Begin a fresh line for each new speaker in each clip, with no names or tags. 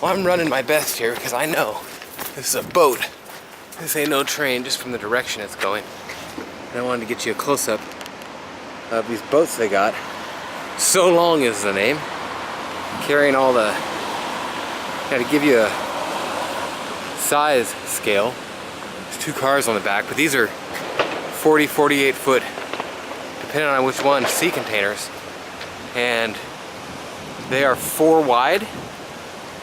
Well, I'm running my best here because I know this is a boat. This ain't no train, just from the direction it's going. And I wanted to get you a close-up of these boats they got. So Long is the name. Carrying all the... Got to give you a size scale. There's 2 cars on the back, but these are 40, 48 foot, depending on which one, sea containers. And they are 4 wide.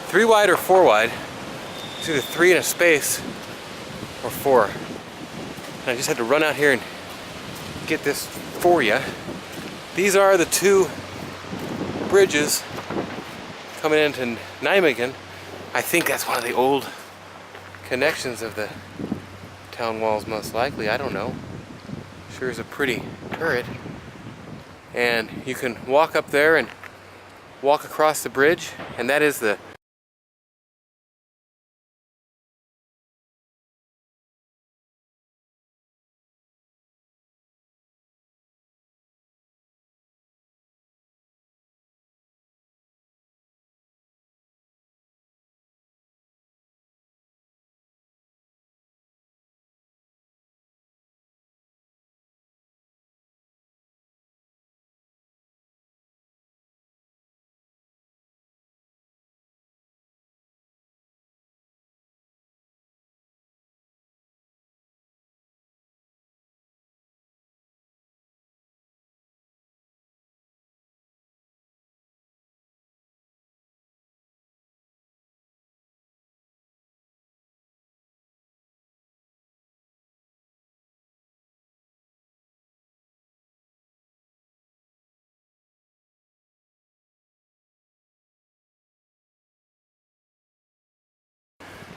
3 wide or 4 wide. It's either 3 in a space or 4. And I just had to run out here and get this for you. These are the 2 bridges coming into Nijmegan. I think that's one of the old connections of the town walls, most likely. I don't know. Sure is a pretty turret. And you can walk up there and walk across the bridge, and that is the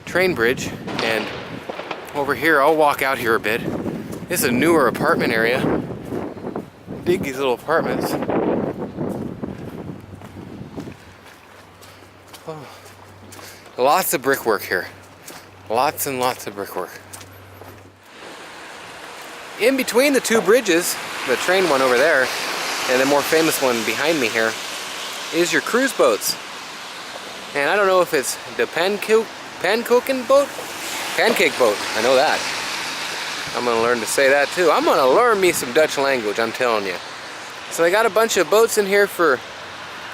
train bridge. And over here, I'll walk out here a bit. This is a newer apartment area. Dig these little apartments. Oh. Lots of brickwork here. Lots and lots of brickwork. In between the 2 bridges, the train one over there, and the more famous one behind me here, is your cruise boats. And I don't know if it's the pancake boat? Pancake boat, I know that. I'm gonna learn to say that too. I'm gonna learn me some Dutch language, I'm telling you. So they got a bunch of boats in here for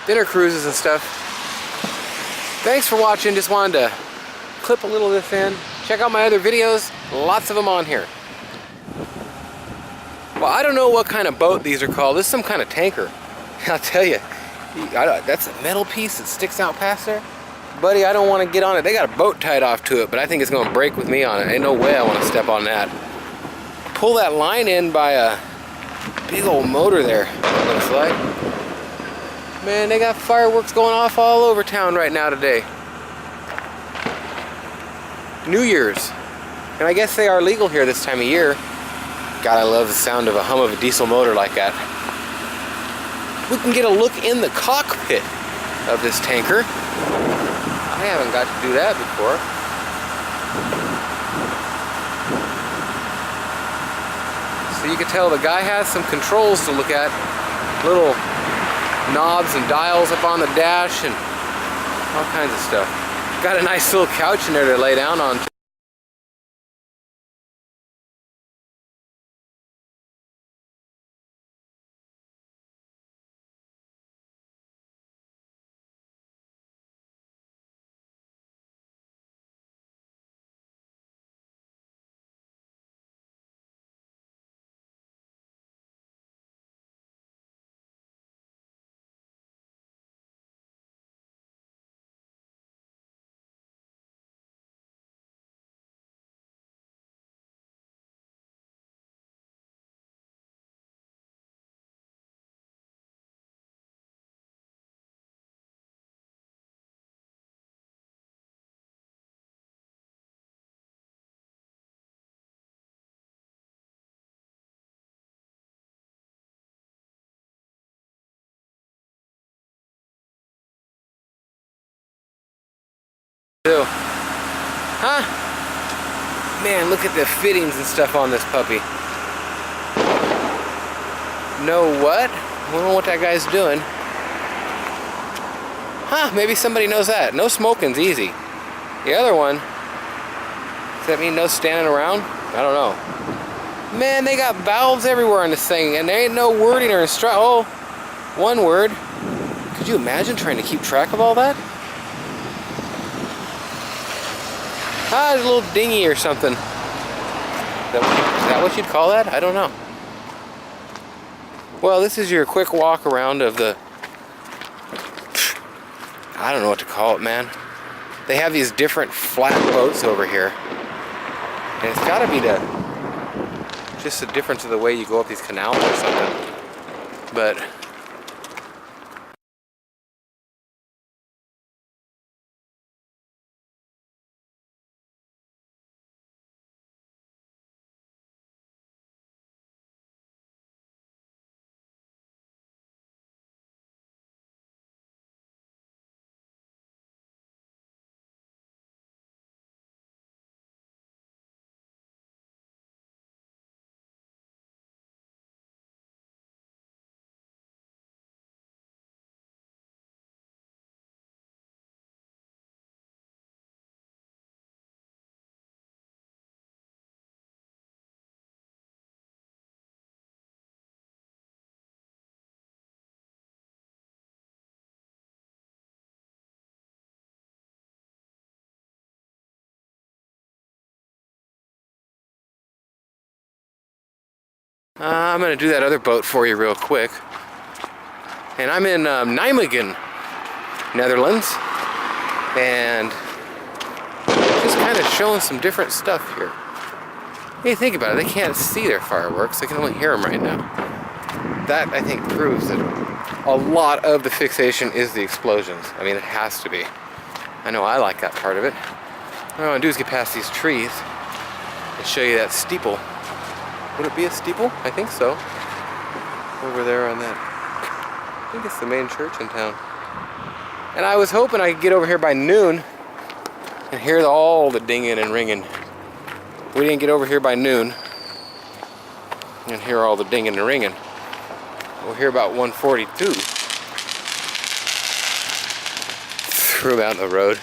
dinner cruises and stuff. Thanks for watching. Just wanted to clip a little of this in. Check out my other videos, lots of them on here. Well, I don't know what kind of boat these are called. This is some kind of tanker. I'll tell you, that's a metal piece that sticks out past there. Buddy, I don't want to get on it. They got a boat tied off to it, but I think it's going to break with me on it. Ain't no way I want to step on that. Pull that line in by a big old motor there, it looks like. Man, they got fireworks going off all over town right now today. New Year's. And I guess they are legal here this time of year. God, I love the sound of a hum of a diesel motor like that. We can get a look in the cockpit of this tanker. I haven't got to do that before. So you can tell the guy has some controls to look at. Little knobs and dials up on the dash and all kinds of stuff. Got a nice little couch in there to lay down on. Huh? Man, look at the fittings and stuff on this puppy. Know what? I don't know what that guy's doing. Huh, maybe somebody knows that. No smoking's easy. The other one, does that mean no standing around? I don't know. Man, they got valves everywhere on this thing, and there ain't no wording or instruction. Oh, one word. Could you imagine trying to keep track of all that? Ah, there's a little dinghy or something. Is that what you'd call that? I don't know. Well, this is your quick walk around of the... I don't know what to call it, man. They have these different flat boats over here. And it's gotta be just the difference of the way you go up these canals or something. But... I'm gonna do that other boat for you real quick. And I'm in Nijmegan, Netherlands. And just kind of showing some different stuff here. Hey, think about it, they can't see their fireworks, they can only hear them right now. That, I think, proves that a lot of the fixation is the explosions. I mean, it has to be. I know I like that part of it. What I want to do is get past these trees and show you that steeple. Would it be a steeple? I think so. Over there on that. I think it's the main church in town. And I was hoping I could get over here by noon and hear all the dinging and ringing. We didn't get over here by noon and hear all the dinging and ringing. We'll hear about 1:42. Threw him out in the road.